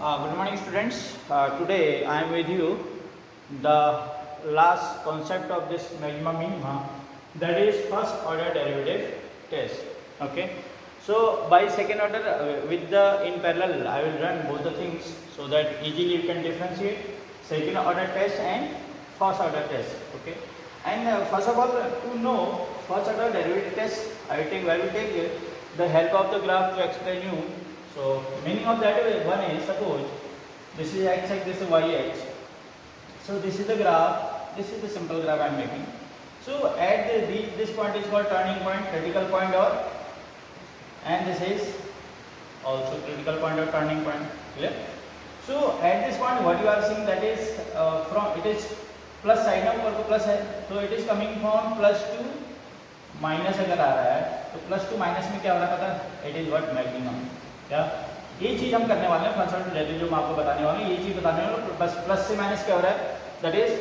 Good morning, students. Today I am with you the last concept of this maximum minima, that is first order derivative test. Okay. So by second order with the in parallel I will run both the things so that easily you can differentiate second order test and first order test. Okay. And first of all, to know first order derivative test, I will take the help of the graph to explain you. So meaning of that one is, suppose this is x axis, this is y axis. So this is the graph, this is the simple graph I am making. So at this point is called turning point, critical point, or and this is also critical point or turning point. Clear? So at this point what you are seeing, that is from it is plus side में ऊपर को plus है, तो it is coming from plus two minus अगर आ रहा है तो plus two minus में क्या हो रहा है पता है, इट इज व्हाट मैक्सिमम. क्या ये चीज हम करने वाले हैं फर्स्ट ऑर्डर डेरिवेटिव जो मैं आपको बताने वाला हूँ, ये चीज बताने वाला हूँ. बस प्लस से माइनस क्या हो रहा है, दैट इज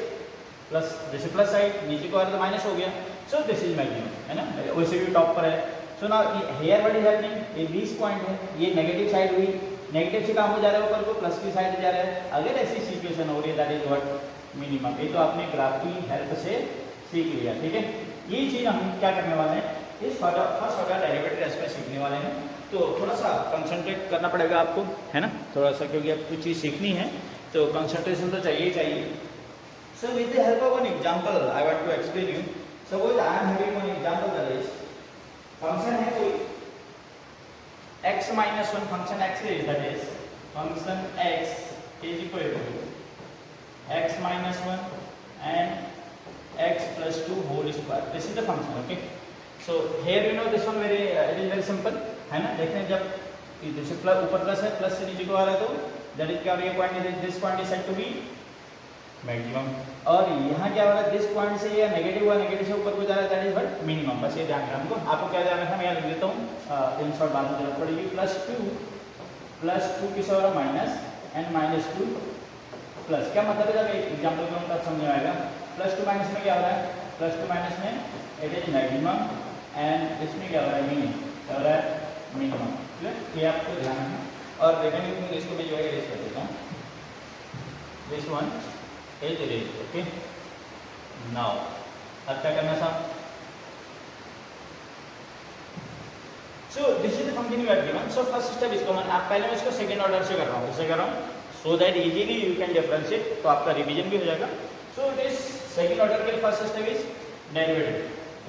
प्लस, जैसे प्लस साइड नीचे को आ रहा है तो माइनस हो गया. सो दिस इज मैक्सिमम, है ना, वैसे भी टॉप पर है. So now here what is happening, ये 20 पॉइंट है, ये नेगेटिव साइड हुई, नेगेटिव से काम हो जा रहा है ऊपर को, प्लस की साइड जा रहा है. अगर ऐसी सिचुएशन हो रही है दैट इज व्हाट मिनिमम. ये तो आपने ग्राफ की हेल्प से सीख लिया. ठीक है, ये चीज हम क्या करने वाले हैं इस फर्स्ट ऑर्डर डेरिवेटिव टेस्ट में सीखने वाले हैं. तो थोड़ा सा कंसंट्रेट करना पड़ेगा आपको, है ना, थोड़ा सा, क्योंकि अब कुछ चीज़ सीखनी है तो कंसंट्रेशन तो चाहिए. So with the help of an example I want to explain you. Suppose I am having one example, that is function है कोई x minus one, function x is, that is function x is equal to x minus 1 and x plus 2 whole square. This is the function. Okay, so here you know this one very it is very simple, है ना. देखने जब जैसे plus ऊपर plus है, plus से नीचे को आ रहा है तो दैट इज क्या हो रहा है, point is this point is said to be maximum. और यहाँ क्या हो रहा है, दिस पॉइंट से या नेगेटिव हुआ, नेगेटिव से ऊपर को जा रहा है दैट इज व्हाट मिनिमम. बस ये ध्यान रखना हमको. आपको क्या ध्यान रखना, मैं यहाँ लिख देता हूँ इन शॉर्ट, बाद में जरूरत पड़ेगी. प्लस टू किस और minus and minus two plus. क्या मतलब है, जब एग्जाम्पल में तब समझ में आएगा. प्लस टू माइनस में क्या हो रहा है, प्लस टू माइनस में इट इज मैक्सिमम एंड इसमें क्या हो रहा है, मिनिमम, क्या हो रहा है, मिनिमम. ये आपको ध्यान रखना. और रेवेन्यू इसको मैं जो है इरेज कर देता हूँ. This one is erase. Okay, now अब क्या करना था. So this is the function you have given. So first step इसको आप पहले मैं इसको सेकंड ऑर्डर से कर रहा हूँ, इससे कर रहा हूँ so that easily you can differentiate, तो आपका रिवीजन भी हो जाएगा. so it is second order के first step is derivative.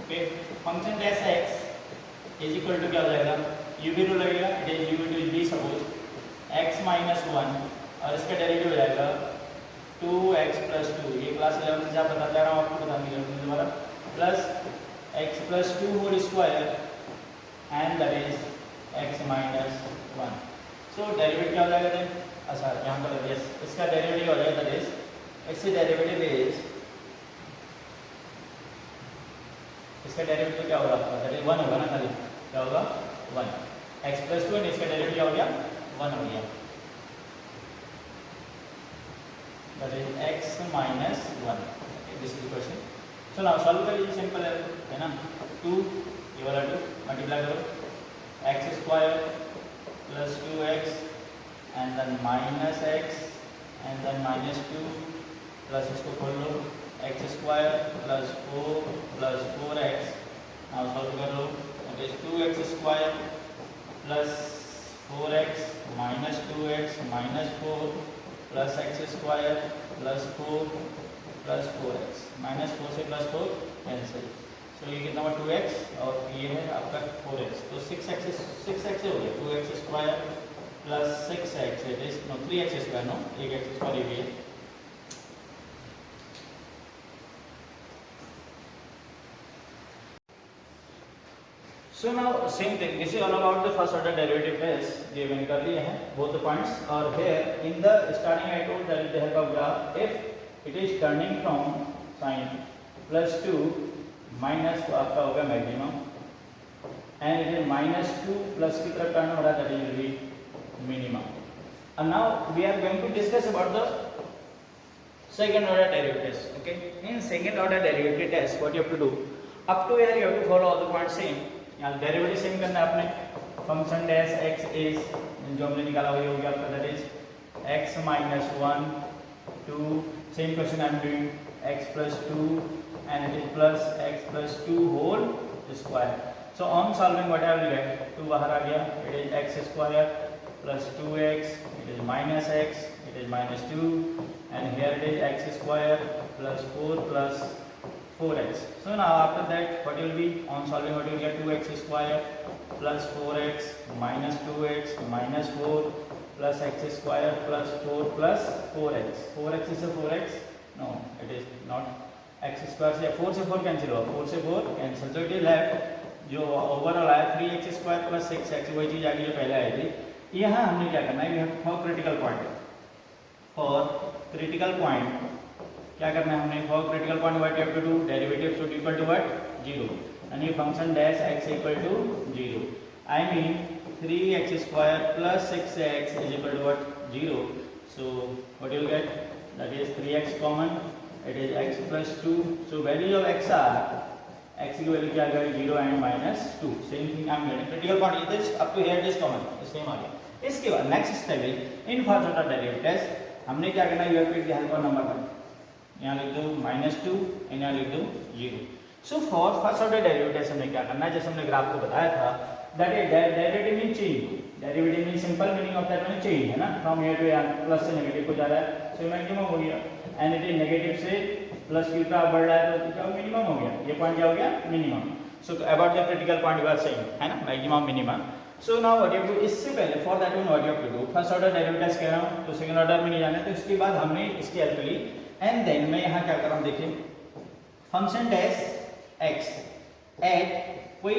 Okay, function dash x is equal to क्या हो जाएगा, u भी लगेगा, it is u to be suppose x minus one, और इसका डेरिवेटिव हो जाएगा 2x प्लस 2. ये क्लास 11 से आप बताते रहा हूँ, आपको बताने की जरूरत नहीं दोबारा. Plus x plus 2 whole square and that is x minus one. So derivative क्या हो जाएगा देन, अच्छा यहाँ पर यस, इसका डेरिवेटिव हो जाएगा, दैट इज इससे डेरिवेटिव इज, इसका डेरिवेटिव क्या होगा आपका, दैट इज 1 होगा ना, खाली क्या होगा 1. x प्लस 2 इसका डेरिवेटिव क्या हो गया, 1 हो गया, that is x minus 1. This is the question. So now solve कर लीजिए, सिंपल है ना. 2 ये वाला 2 मल्टीप्लाई करो, x square plus 2x and then minus x and then minus 2 plus इसको खोल लो, x square plus 4 plus 4x. now solve कर लो, it is 2x square plus 4x minus 2x minus 4 plus x square plus 4 plus 4x. minus 4 से plus 4 cancel. तो ये कितना हुआ 2x और ये है आपका 4x, तो 6x हो गया. 2x square plus 6x, it is no 3x square, no एक x स्क्वायर ये भी है. So now same thing, this is all about the first order derivative test. ये मैंने कर लिए हैं बोथ द पॉइंट्स. और here in the starting I told that the help of graph, if it is turning from sign plus 2 minus, तो आपका होगा maximum, and it is minus 2 plus की तरफ टर्न हो रहा है, that is will be minimum. And now we are going to discuss about the second order derivatives. Okay, in second order derivative test what you have to do, up to here you have to follow all the points same. यहाँ derivative same करना है आपने. Function dash x is जो हमने निकाला वही हो गया आपका, that is x minus 1, 2, same question I am doing, x plus 2 and it is plus x plus 2 whole square. So on solving what I will get, 2 bahar aa gaya, it is x square plus 2x, it is minus x, it is minus 2, and here it is x square plus 4 plus 4x. So now after that what will be, on solving what you will get, 2x square plus 4x minus 2x minus 4 plus x square plus 4 plus 4x. 4x is a 4x? No, it is not. x square से 4 से 4 cancel हुआ, 4 से 4 cancel, तो it is left जो overall आया 3x square plus 6x, वही चीज आगे जो पहले आई थी। यहाँ हमने क्या करना है, for critical point, for critical point क्या करना है हमने, for critical point what you have to do, derivative should equal to what, 0, यानी function dash x equal to 0, I mean 3x square plus 6x is equal to what, 0. So what you will get, that is 3x common, it is x plus 2. So values of x are, x की value क्या आएगा, 0 and minus 2. Same thing I am getting. Critical point is this, up to here it is common, same आ गया। इसके बाद next step is in first order derivatives, हमने क्या करना है, यूएफपी की हेल्प और नंबर का, यहाँ लिख दो -2 और यहाँ लिख दो 0. So for first order derivatives हमने क्या करना है, जैसे हमने ग्राफ को बताया था, that is derivative mean change, derivative mean simple meaning of that mean change है ना, from here to here, plus से नेगेटिव को जा रहा है, सो मैक्सिमम हो गया, एंड इट इज नेगेटिव से प्लस की तरफ बढ़ रहा है तो क्या मिनिमम हो गया, ये पॉइंट क्या हो गया, minimum. So about the critical point we are saying, है ना, maximum minimum. So now what you have to, इससे पहले for that one what you have to do, first order derivatives कह रहा हूं तो सेकंड ऑर्डर में नहीं जाना है, तो इसके बाद हमने इसकी हेल्प ली, एंड देन मैं यहां क्या कर रहा हूं, देखिए फंक्शन डैश x एट कोई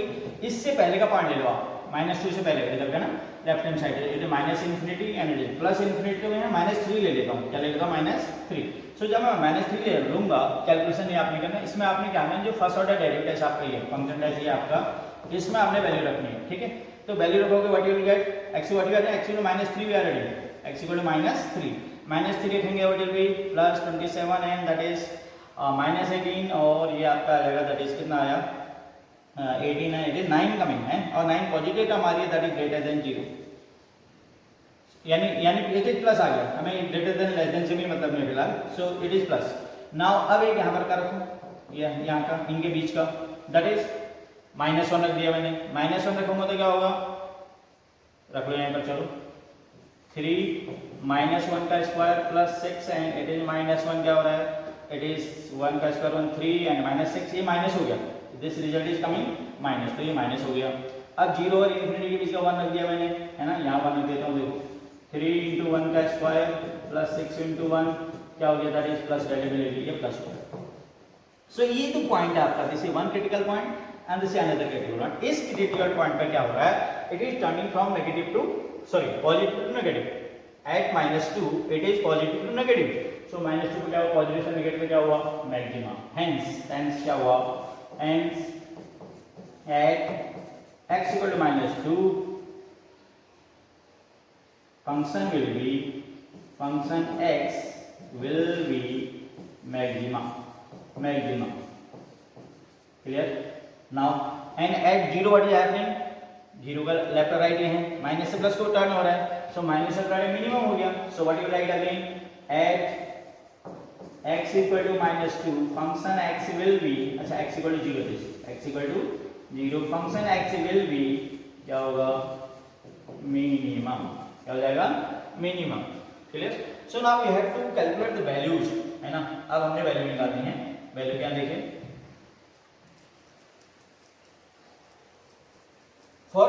इससे पहले का पॉइंट ले लो आप, -2 से पहले इधर का ना, left hand side it is minus infinity and it is plus infinity, तो मैं -3 ले लेता हूं, क्या ले लेता हूं, -3. सो जब मैं -3 ले लूंगा, कैलकुलेशन ये आपने करना, इसमें आपने क्या करना है, जो फर्स्ट ऑर्डर डेरिवेटिव्स आपका ये फंक्शन डैश ये आपका, इसमें आपने वैल्यू रखनी है, ठीक है. तो वैल्यू रखोगे what you will get, x what you get, x equal to -3 we are ready, x equal to -3, -3 रखेंगे what will be plus 27 and that is -18, और ये आपका आ जाएगा, दैट इज कितना आया, 18 है, इट इज 9 कमिंग है, और 9 पॉजिटिव टर्म आ रही है, दैट इज ग्रेटर देन 0, यानी इट इज प्लस आ गया, हमें ग्रेटर देन लेस देन से भी मतलब नहीं फिलहाल, so it is plus. Now अब एक यहाँ पर का रखूं, ये यहाँ का, इनके बीच का, दैट इज -1 रख दिया मैंने, -1 रखूंगा तो क्या होगा, रख लो यहाँ पर, चलो 3 -1 का square plus 6 and it is -1 क्या हो रहा है, इट इज 1 का स्क्वायर 1 3 एंड -6, ये माइनस हो गया, this result is coming minus, तो ये माइनस हो गया. अब 0 और इन्फिनिटी के बीच का 1 रख दिया मैंने, है ना, यहाँ 1 रख देता हूँ, देखो 3 × 1 का स्क्वायर प्लस 6 × 1 क्या हो गया, दैट इज प्लस, डेरिवेटिव ये प्लस हो गया. सो ये तो पॉइंट है आपका, this is one critical point and this is another critical point. इस क्रिटिकल पॉइंट पर क्या हो रहा है, it is turning from negative to positive to negative, at -2 it is positive to negative. So -2 पे क्या हुआ, पॉजिटिव से नेगेटिव पे क्या हुआ, मैक्सिमम, हेंस क्या हुआ, hence at x equal to -2 function x will be maximum, clear. Now and at 0 what is happening, 0 का लेफ्ट और राइट है, माइनस से प्लस को टर्न हो रहा है, सो माइनस से टर्न मिनिमम हो गया. सो what you right again, at x equal to -2 function x will be, अच्छा x equal to 0, x equal to 0 function x will be क्या होगा, मिनिमम, क्या हो जाएगा, minimum, clear. So now we have to calculate the values, है ना. अब हमने वैल्यू निकालनी है, वैल्यू क्या देखें, for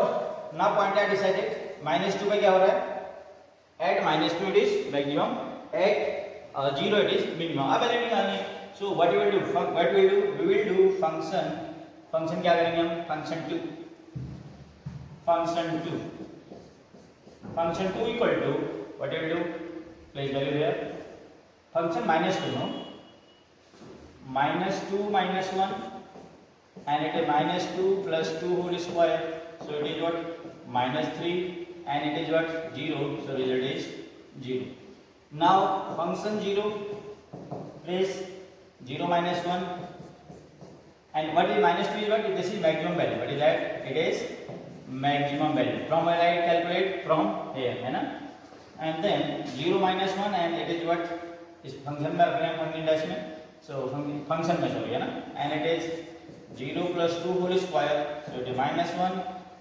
now point I decided, -2 पे क्या हो रहा है, at -2 it is maximum, at 0 it is minimum. अब वैल्यू निकालनी है. So what you will do, we will do function क्या करेंगे हम, function 2 equal to what you will do, place value here, function -2 no, -2 -1 and it is -2 plus 2 whole square, so it is what, -3 and it is what, 0, so result is 0. Now function 0, place 0 -1 and what is -2 is what, this is maximum value, what is that, it is maximum value. From where I calculate, from here, है ना. and then 0 minus 1 and it is what इस function में रख रहे हैं function dash में, so function में sorry है ना, and it is 0 plus 2 whole square, so it is minus 1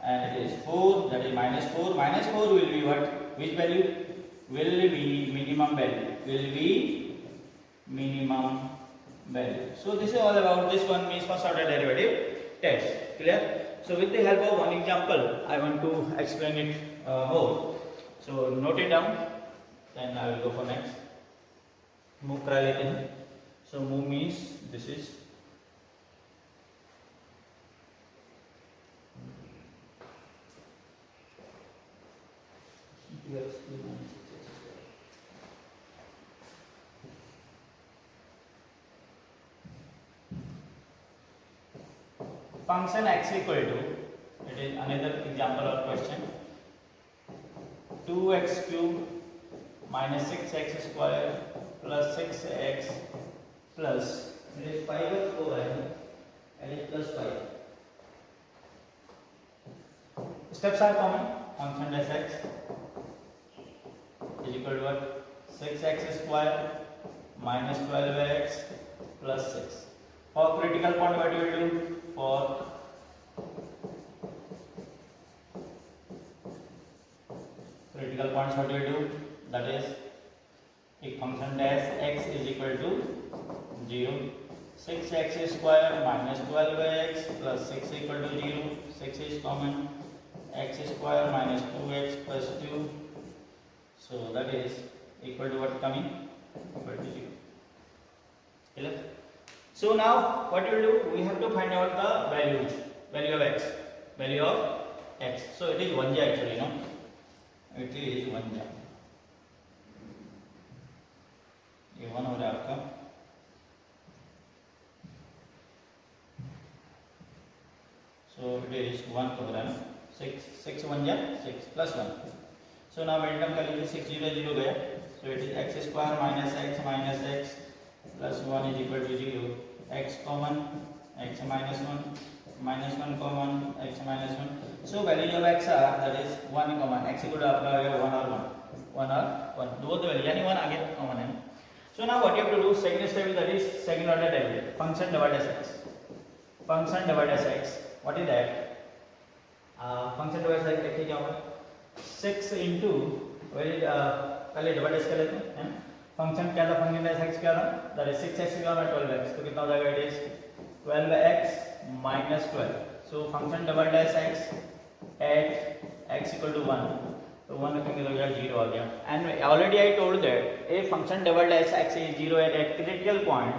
and it is 4, that is minus 4. Minus 4 will be what, which value will be minimum value, will be minimum value. So this is all about this one, means first order derivative test. Clear? So with the help of one example I want to explain it more. So note it down, then I will go for next. Move करा लेते हैं. So move means this is function x equal to, it is another example of question, 2x cube minus 6x square plus 6x plus, it is 5x4 and it is plus 5. Steps are common. Function dash x is equal to what, 6x square minus 12x plus 6. For critical point what you will do, for critical points what you will do, that is एक function dash x is equal to 0, 6x square minus 12x plus 6 equal to 0, 6 is common, x square minus 2x plus 2, so that is equal to what coming, equal to 0. Clear? So now what you will do, we have to find out the value of x, so it is 1j actually, no, it is 1j, ये 1 हो रहा है आपका, so it is 1 हो रहा है ना, 6 1 जा 6 plus 1. So now मेल्टम कर लीजिए, 6 0 0 गया, so it is x square minus x plus 1 is equal to 0, x common, x minus 1 common, x minus 1. So value of x are, that is 1 common, x equal to आपका आ गया 1 और 1, दो तो value यानी 1 आ गया कॉमन है. So now what you have to do, second step is, that is second order derivative, function divided x. What is that? Function divided x देखिए क्या होगा, 6 into पहले डिवाइड कर लेते हैं. फंक्शन क्या था, फंक्शन x क्या था, that is 6x का 12x, तो कितना हो जाएगा, it is 12x minus 12. So function divided x at x equal to 1, तो 1 रखेंगे तो क्या 0 आ गया. And already I told that a function divided x is 0 at critical point.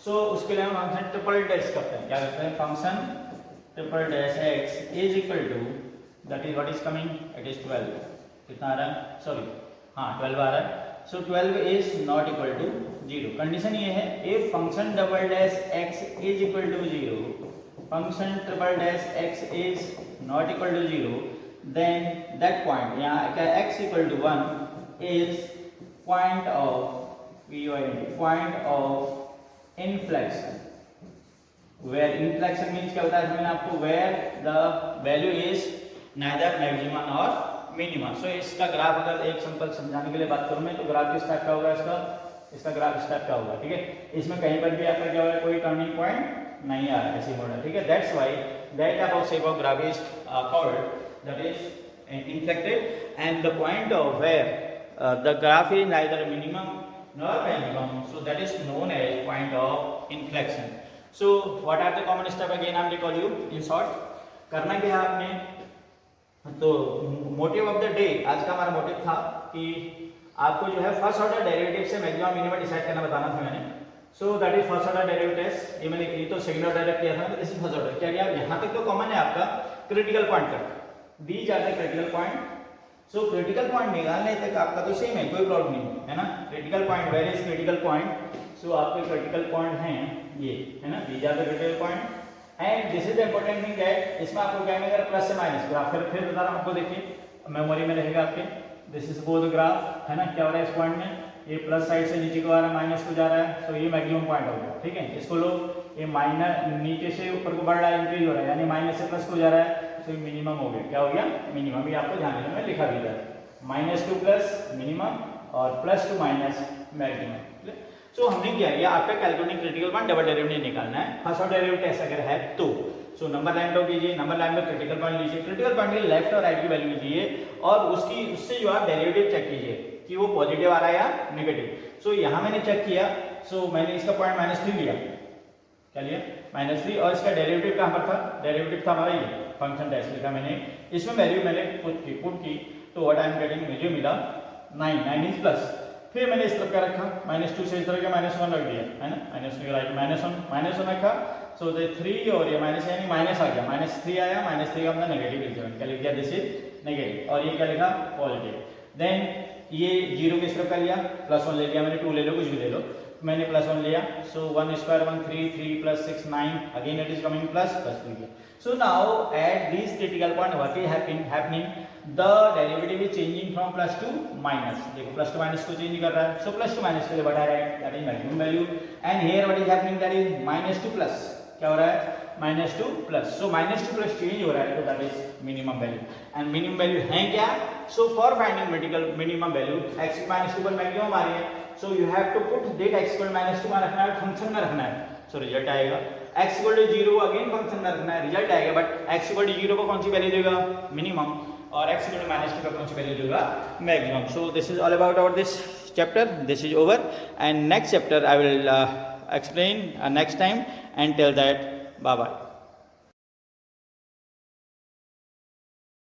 So उसके लिए हम फंक्शन ट्रिपल डैश करते हैं, क्या करते हैं, function triple dash x is equal to, that is what is coming, it is 12. कितना आ रहा है, सॉरी हाँ 12 आ रहा है. So 12 is not equal to 0. Condition ये है, if function double dash x is equal to 0, function triple dash x is not equal to 0, then that point यहाँ क्या x equal to 1 is point of inflection. Where inflection means क्या होता है, मैंने आपको where the value is neither maximum nor minimum. So इसका graph अगर एक सिंपल समझाने के लिए बात करूं मैं, तो ग्राफ किस टाइप का होगा, इसका ग्राफ इस टाइप का होगा, ठीक है. इसमें कहीं पर भी आपका क्या होगा, कोई टर्निंग पॉइंट नहीं आ रहा है ऐसी मॉडल, ठीक है. That's why that type of shape of graph is called, that is inflected, and the point of where the graph is neither minimum nor maximum, so that is known as point of inflection. So what are the common step, again I will call you in short. करना क्या है आपने, तो motive of the day, आज का हमारा motive था कि आपको जो है फर्स्ट ऑर्डर डेरिवेटिव से मैक्सिमम मिनिमम डिसाइड करना बताना था मैंने. So that is first order derivative. ये मैंने ये तो सेकंड ऑर्डर किया था, दिस इज फर्स्ट ऑर्डर. क्या किया, यहाँ तक तो कॉमन है आपका, क्रिटिकल पॉइंट तक these are the critical point. So critical point निकालने तक आपका तो सेम है, कोई प्रॉब्लम नहीं है ना. Critical point, where is critical point, so आपके क्रिटिकल पॉइंट हैं ये है ना, these are the critical point. And this is the important thing that इसमें आपको क्या मिलेगा, प्लस से माइनस ग्राफ. फिर बता रहा हूं आपको, देखिए मेमोरी में रहेगा आपके, दिस इज बोथ ग्राफ है ना. क्या हो रहा है इस पॉइंट में, ये प्लस साइड से नीचे को आ रहा है, माइनस को जा रहा है, तो ये मैक्सिमम पॉइंट हो गया, ठीक है. इसको लो, ये माइनस नीचे से ऊपर को बढ़ रहा है, इंक्रीज हो रहा है, यानी माइनस से प्लस को जा रहा है, तो ये मिनिमम हो गया. क्या हो गया, मिनिमम. ये आपको ध्यान देना, मैं लिखा भी था. -2 प्लस मिनिमम और +2 माइनस मैक्सिमम। सो हमने क्या किया, आपका calculating critical point double derivative निकालना है, फर्स्ट ऑर्डर डेरिवेटिव टेस्ट अगर है तो। सो नंबर लाइन ड्रॉ कीजिए, नंबर लाइन में क्रिटिकल पॉइंट लीजिए, क्रिटिकल पॉइंट के लेफ्ट और राइट की वैल्यू लीजिए और उससे जो आप डेरिवेटिव चेक कीजिए कि वो पॉजिटिव आ रहा है या नेगेटिव। सो यहाँ मैंने चेक किया, सो मैंने इसका पॉइंट -3 लिया, क्या लिया -3, और इसका डेरिवेटिव कहाँ पर था, डेरिवेटिव था हमारा ये फंक्शन टेस्ट लिखा मैंने, इसमें वैल्यू मैंने पुट की तो व्हाट आई एम गेटिंग, मुझे मिला 9 मींस प्लस। फिर मैंने इस तरफ का रखा -2 से इस तरह का -1 रख दिया है ना, -1 रखा। सो द 3 और ये माइनस यानी माइनस आ गया, -3 आया, -3 का हमने नेगेटिव लिख दिया, क्या लिख दिया, दिस इज नेगेटिव, और ये क्या लिखा पॉजिटिव। देन ये 0 किस तरफ का लिया, +1 ले लिया मैंने, 2 ले लो कुछ भी ले लो, मैंने +1 लिया। सो 1 square 1 3 3 + 6 9, again it is coming plus लिया। So now at this critical point what is happening, the derivative is changing from plus to minus, देखो plus to minus को चेंज कर रहा है, so plus to minus के लिए बढ़ा रहा है, that is maximum value, and here what is happening, that is -2 plus, क्या हो रहा है -2 plus, so -2 plus चेंज हो रहा है, तो that is minimum value, and minimum value है क्या, so for finding minimum value x -2 पर maximum आ रही है, so you have to put that x = -2 में रखना है, फंक्शन में रखना है, so रिजल्ट आएगा x = 0 अगेन फंक्शन में रखना है, रिजल्ट आएगा, बट x = 0 को कौन सी वैल्यू देगा, मिनिमम, और x = -2 का कौन सी वैल्यू देगा, maximum. So this is all about this chapter, this is over, and next chapter I will explain next time, and till that bye bye.